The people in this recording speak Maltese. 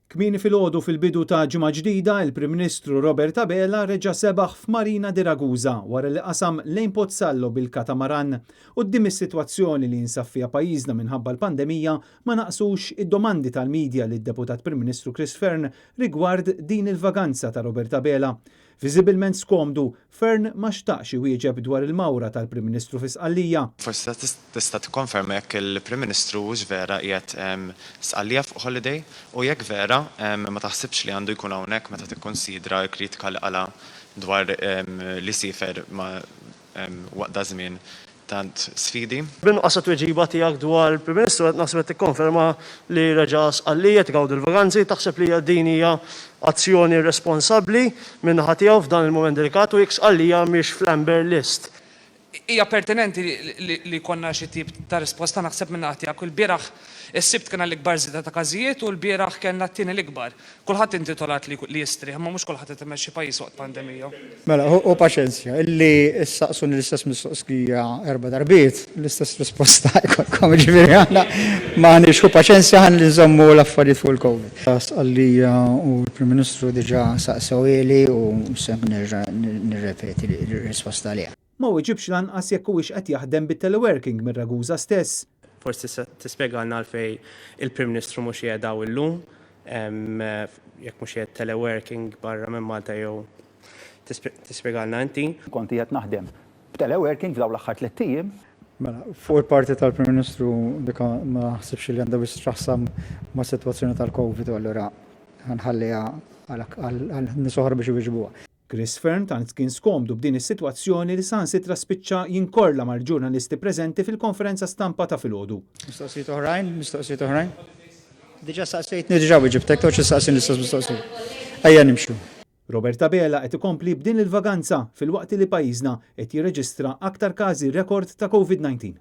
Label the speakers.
Speaker 1: Kmieni filgħodu fil-bidu ta' ġimgħa ġdida, il-Prim Ministru Robert Abela reġa' sebaħ f'Marina di Ragusa wara li qasam lejn Pozzallo bil-katamaran. Quddiem is-sitwazzjoni li jinsab fiha pajjiżna minħabba l-pandemija ma naqsux id-domandi tal-midja lid-Deputat Prim Ministru Chris Fearn rigward din il-vaganza ta' Robert Abela. Viżibilment skomdu, Fearn ma xtaqx iwieġeb dwar il-mawra tal-Prim Ministru fi Sqallija.
Speaker 2: Forsi tista' tikkonferma jekk il-Prim Ministru hux vera qiegħed Sqallija fuq holiday u jekk vera ma taħsibx li għandu jkun hawnhekk meta tikkonsidra l-kritika li qala dwar li sifer ma waqt żmien tant sfidi.
Speaker 3: Binqas tweġiba tiegħek dwar il-Prim Ministru qed naħseb qed tikkonferma li reġa' Sqallija tigawdu l-vaganzi, taħseb li din hija azzjoni responsabbli min-naħa tiegħu f'dan il-mument delikat u jekk Sqallija mhix fl-amber list.
Speaker 4: Hija pertinenti li konna xi tip ta' risposta naħseb minn naħa tiegħek. Il-bieraħ is-sibt kien l-ikbar żieda ta' każijiet u l-bieraħ kellna t-tieni l-ikbar. Kulħadd intitolat li jistrih, ma mhux kulħadd qed imexxi pajjiż waqt pandemija.
Speaker 5: Mela, u paċenzja, illi issaqsuni l-istess mistoqsija 4 darbiet, l-istess risposta jkollkom ġifieri aħna m'għandniex hu paċenzja ħan li nżommu l-affarijiet fuq il-COVID. Sqallija u l-Prim Ministru diġà saqsewili u sem nerġa' nirrepeti l-risposta għaliha.
Speaker 1: Ma weġibx lanqas jekk huwiex qed jaħdem bit-teleworking minn Ragusa stess.
Speaker 6: Forsi tispjegalna għalfejn il-Prim Ministru mhux jgħidaw illum, jekk mhux jgħid teleworking barra minn Malta jew tispjegalna inti.
Speaker 7: Kont qiegħed naħdem b'teleworking f'dawn l-aħħar 3 ijiem.
Speaker 5: Mela, fuq il-parti tal-Prim Ministru dika ma naħsibx li għandha biex traħsam ma' sitwazzjoni tal-COVID u allura ħanħalliha għal nies oħra biex iwieġbuha.
Speaker 1: Chris Fearn tant kien skomdu b'din is-sitwazzjoni li sansitra spiċċa jinkorla mal-ġurnalisti preżenti fil-konferenza stampa ta' filgħodu.
Speaker 5: Mistoqsijiet oħrajn? Diġà saqsejtni diġà wieġibtek toċ issaqsini l-istess mistoqsijiet. Ejja nimxu.
Speaker 1: Robert Abela qed ikompli b'din il-vaganza fil-waqt li pajjiżna qed jirreġistra aktar każi rekord ta' COVID-19.